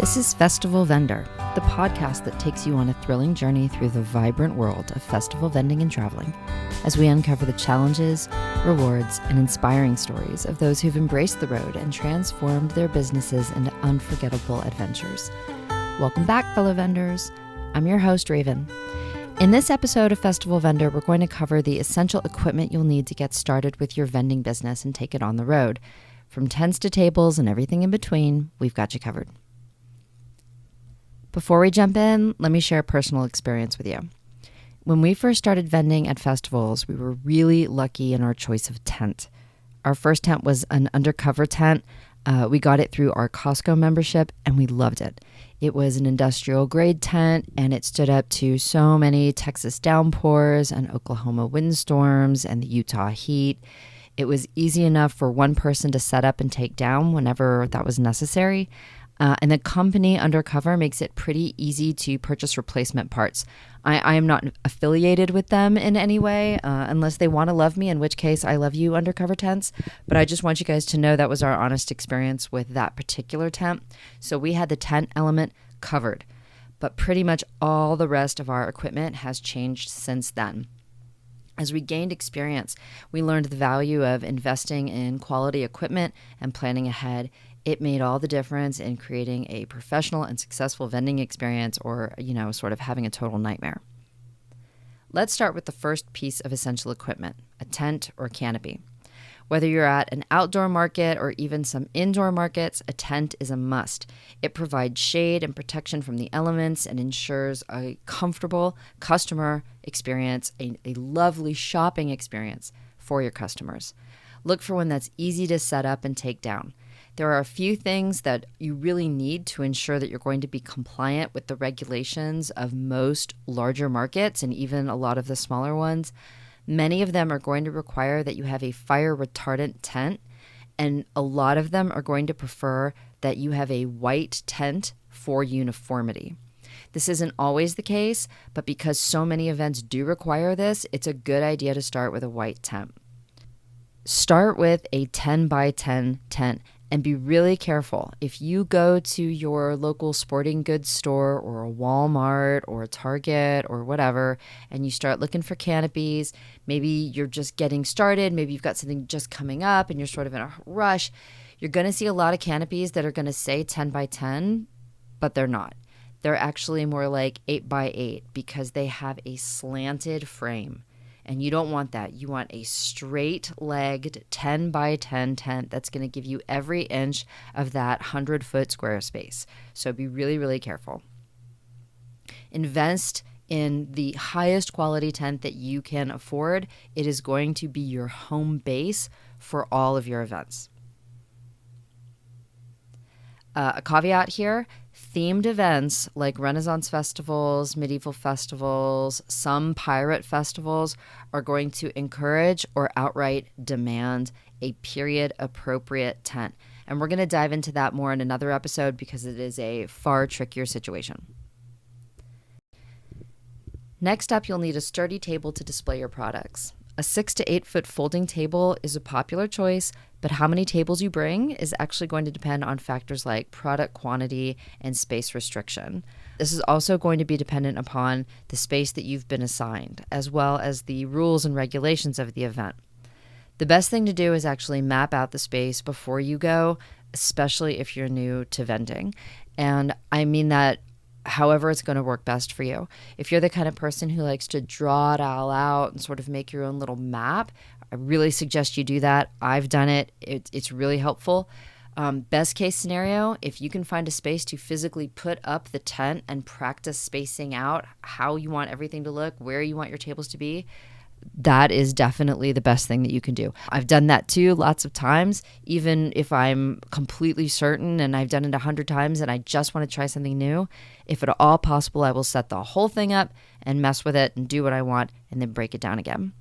This is Festival Vendor, the podcast that takes you on a thrilling journey through the vibrant world of festival vending and traveling, as we uncover the challenges, rewards, and inspiring stories of those who've embraced the road and transformed their businesses into unforgettable adventures. Welcome back, fellow vendors. I'm your host, Raven. In this episode of Festival Vendor, we're going to cover the essential equipment you'll need to get started with your vending business and take it on the road. From tents to tables and everything in between, we've got you covered. Before we jump in, let me share a personal experience with you. When we first started vending at festivals, we were really lucky in our choice of tent. Our first tent was an Undercover Tent. We got it through our Costco membership, and we loved it. It was an industrial grade tent, and it stood up to so many Texas downpours and Oklahoma windstorms and the Utah heat. It was easy enough for one person to set up and take down whenever that was necessary. And the company Undercover makes it pretty easy to purchase replacement parts. I am not affiliated with them in any way, unless they want to love me, in which case I love you, Undercover Tents. But I just want you guys to know that was our honest experience with that particular tent. So we had the tent element covered, but pretty much all the rest of our equipment has changed since then. As we gained experience, we learned the value of investing in quality equipment and planning ahead. It made all the difference in creating a professional and successful vending experience, or, sort of having a total nightmare. Let's start with the first piece of essential equipment, a tent or canopy. Whether you're at an outdoor market or even some indoor markets, a tent is a must. It provides shade and protection from the elements and ensures a comfortable customer experience, a lovely shopping experience for your customers. Look for one that's easy to set up and take down. There are a few things that you really need to ensure that you're going to be compliant with the regulations of most larger markets and even a lot of the smaller ones. Many of them are going to require that you have a fire retardant tent, and a lot of them are going to prefer that you have a white tent for uniformity. This isn't always the case, but because so many events do require this, it's a good idea to start with a white tent. Start with a 10 by 10 tent. And be really careful. If you go to your local sporting goods store or a Walmart or a Target or whatever, and you start looking for canopies, maybe you're just getting started, maybe you've got something just coming up and you're sort of in a rush, you're going to see a lot of canopies that are going to say 10 by 10, but they're not. They're actually more like 8 by 8 because they have a slanted frame. And you don't want that. You want a straight-legged 10 by 10 tent that's going to give you every inch of that 100-foot square space. So be really, really careful. Invest in the highest quality tent that you can afford. It is going to be your home base for all of your events. A caveat here, themed events like Renaissance festivals, medieval festivals, some pirate festivals are going to encourage or outright demand a period-appropriate tent. And we're going to dive into that more in another episode because it is a far trickier situation. Next up, you'll need a sturdy table to display your products. A 6 to 8 foot folding table is a popular choice, but how many tables you bring is actually going to depend on factors like product quantity and space restriction. This is also going to be dependent upon the space that you've been assigned, as well as the rules and regulations of the event. The best thing to do is actually map out the space before you go, especially if you're new to vending. And I mean that however it's going to work best for you. If you're the kind of person who likes to draw it all out and sort of make your own little map, I really suggest you do that. I've done it. It's really helpful. Best case scenario, if you can find a space to physically put up the tent and practice spacing out how you want everything to look, where you want your tables to be, that is definitely the best thing that you can do. I've done that too lots of times, even if I'm completely certain and I've done it 100 times and I just want to try something new. If at all possible, I will set the whole thing up and mess with it and do what I want and then break it down again.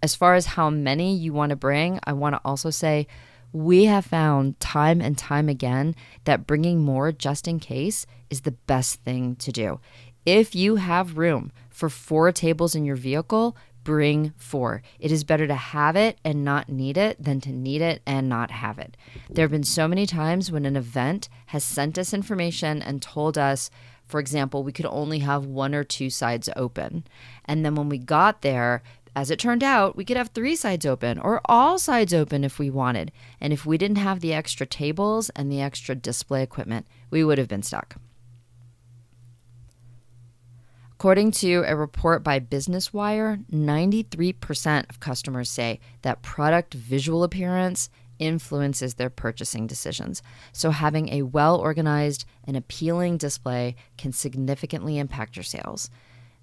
As far as how many you want to bring, I want to also say we have found time and time again that bringing more just in case is the best thing to do. If you have room for 4 tables in your vehicle, bring four. It is better to have it and not need it than to need it and not have it. There have been so many times when an event has sent us information and told us, for example, we could only have one or two sides open. And then when we got there, as it turned out, we could have three sides open or all sides open if we wanted. And if we didn't have the extra tables and the extra display equipment, we would have been stuck. According to a report by Business Wire, 93% of customers say that product visual appearance influences their purchasing decisions. So having a well-organized and appealing display can significantly impact your sales.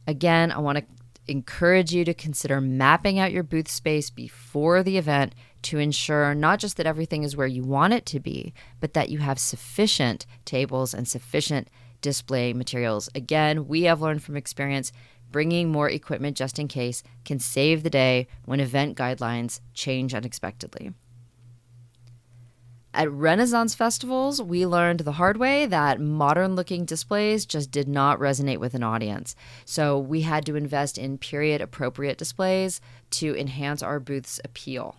Again, I want to encourage you to consider mapping out your booth space before the event to ensure not just that everything is where you want it to be, but that you have sufficient tables and sufficient display materials. Again, we have learned from experience, bringing more equipment just in case can save the day when event guidelines change unexpectedly. At Renaissance festivals, we learned the hard way that modern-looking displays just did not resonate with an audience. So we had to invest in period-appropriate displays to enhance our booth's appeal.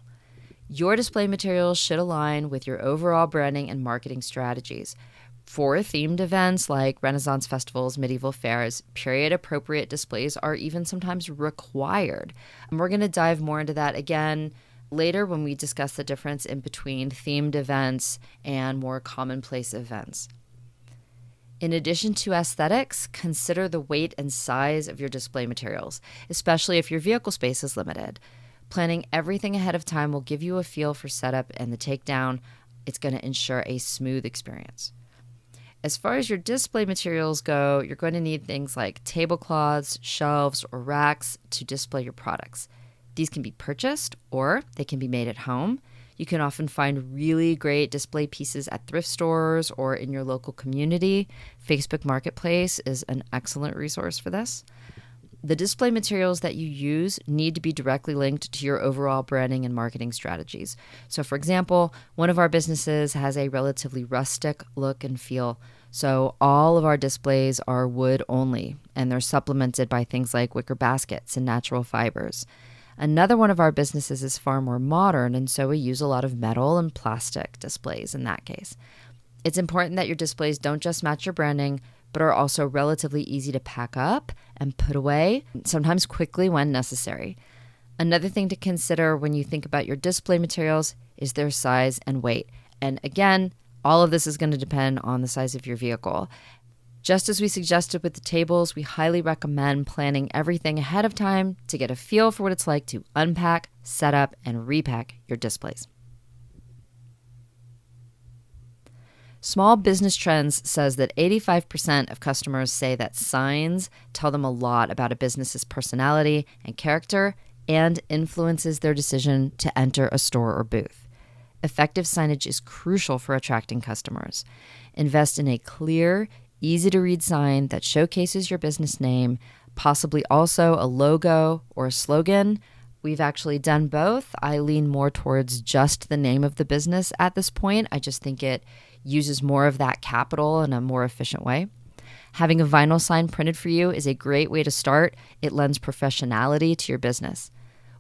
Your display materials should align with your overall branding and marketing strategies. For themed events like Renaissance festivals, medieval fairs, period-appropriate displays are even sometimes required. And we're going to dive more into that again later when we discuss the difference in between themed events and more commonplace events. In addition to aesthetics, consider the weight and size of your display materials, especially if your vehicle space is limited. Planning everything ahead of time will give you a feel for setup and the takedown. It's going to ensure a smooth experience. As far as your display materials go, you're going to need things like tablecloths, shelves, or racks to display your products. These can be purchased or they can be made at home. You can often find really great display pieces at thrift stores or in your local community. Facebook Marketplace is an excellent resource for this. The display materials that you use need to be directly linked to your overall branding and marketing strategies. So, for example, one of our businesses has a relatively rustic look and feel. So all of our displays are wood only, and they're supplemented by things like wicker baskets and natural fibers. Another one of our businesses is far more modern, and so we use a lot of metal and plastic displays in that case. It's important that your displays don't just match your branding, but are also relatively easy to pack up and put away, sometimes quickly when necessary. Another thing to consider when you think about your display materials is their size and weight. And again, all of this is going to depend on the size of your vehicle. Just as we suggested with the tables, we highly recommend planning everything ahead of time to get a feel for what it's like to unpack, set up, and repack your displays. Small Business Trends says that 85% of customers say that signs tell them a lot about a business's personality and character and influences their decision to enter a store or booth. Effective signage is crucial for attracting customers. Invest in a clear, easy-to-read sign that showcases your business name, possibly also a logo or a slogan. We've actually done both. I lean more towards just the name of the business at this point. I just think it uses more of that capital in a more efficient way. Having a vinyl sign printed for you is a great way to start. It lends professionality to your business.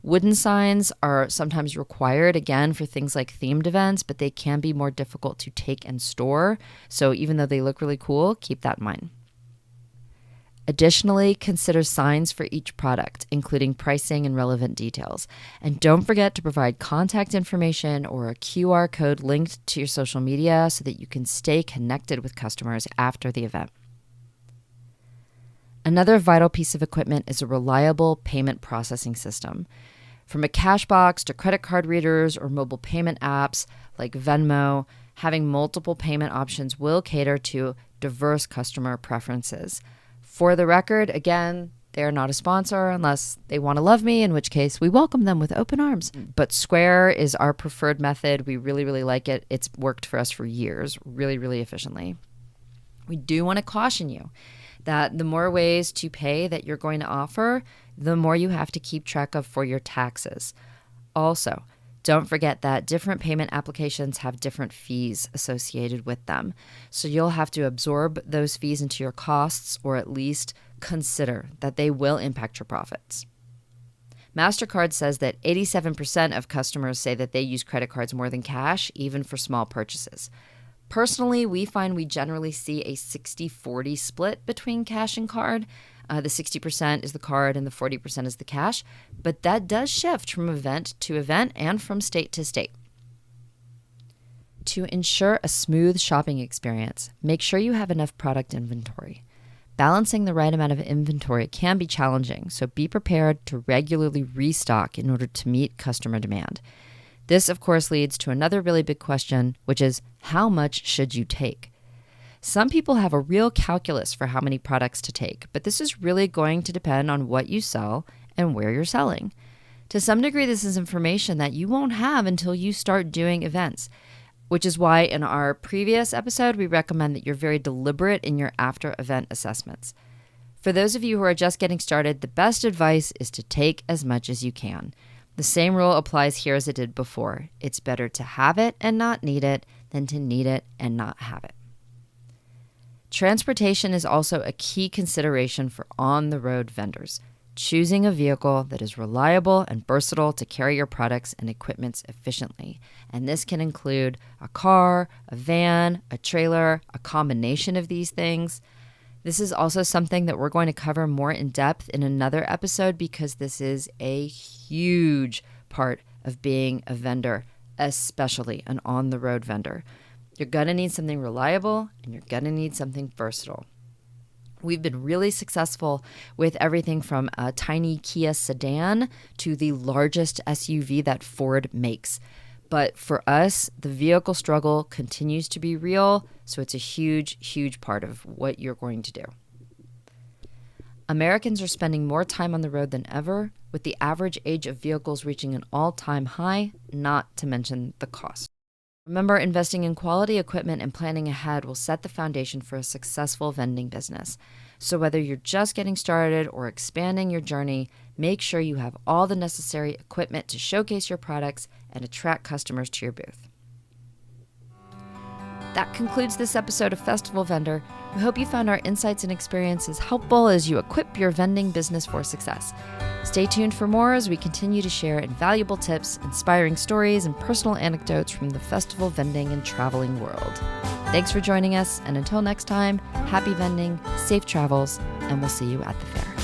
Wooden signs are sometimes required, again, for things like themed events, but they can be more difficult to take and store. So even though they look really cool, keep that in mind. Additionally, consider signs for each product, including pricing and relevant details. And don't forget to provide contact information or a QR code linked to your social media so that you can stay connected with customers after the event. Another vital piece of equipment is a reliable payment processing system. From a cash box to credit card readers or mobile payment apps like Venmo, having multiple payment options will cater to diverse customer preferences. For the record, again, they are not a sponsor unless they want to love me, in which case we welcome them with open arms. But Square is our preferred method. We really, really like it. It's worked for us for years, really, really efficiently. We do want to caution you that the more ways to pay that you're going to offer, the more you have to keep track of for your taxes. Also, don't forget that different payment applications have different fees associated with them. So you'll have to absorb those fees into your costs, or at least consider that they will impact your profits. MasterCard says that 87% of customers say that they use credit cards more than cash, even for small purchases. Personally, we find we generally see a 60-40 split between cash and card. The 60% is the card and the 40% is the cash, but that does shift from event to event and from state to state. To ensure a smooth shopping experience, make sure you have enough product inventory. Balancing the right amount of inventory can be challenging, so be prepared to regularly restock in order to meet customer demand. This, of course, leads to another really big question, which is how much should you take? Some people have a real calculus for how many products to take, but this is really going to depend on what you sell and where you're selling. To some degree, this is information that you won't have until you start doing events, which is why in our previous episode, we recommend that you're very deliberate in your after-event assessments. For those of you who are just getting started, the best advice is to take as much as you can. The same rule applies here as it did before. It's better to have it and not need it than to need it and not have it. Transportation is also a key consideration for on-the-road vendors. Choosing a vehicle that is reliable and versatile to carry your products and equipment efficiently. And this can include a car, a van, a trailer, a combination of these things. This is also something that we're going to cover more in depth in another episode because this is a huge part of being a vendor, especially an on-the-road vendor. You're going to need something reliable and you're going to need something versatile. We've been really successful with everything from a tiny Kia sedan to the largest SUV that Ford makes. But for us, the vehicle struggle continues to be real, so it's a huge, huge part of what you're going to do. Americans are spending more time on the road than ever, with the average age of vehicles reaching an all-time high, not to mention the cost. Remember, investing in quality equipment and planning ahead will set the foundation for a successful vending business. So whether you're just getting started or expanding your journey, make sure you have all the necessary equipment to showcase your products and attract customers to your booth. That concludes this episode of Festival Vendor. We hope you found our insights and experiences helpful as you equip your vending business for success. Stay tuned for more as we continue to share invaluable tips, inspiring stories, and personal anecdotes from the festival vending and traveling world. Thanks for joining us, and until next time, happy vending, safe travels, and we'll see you at the fair.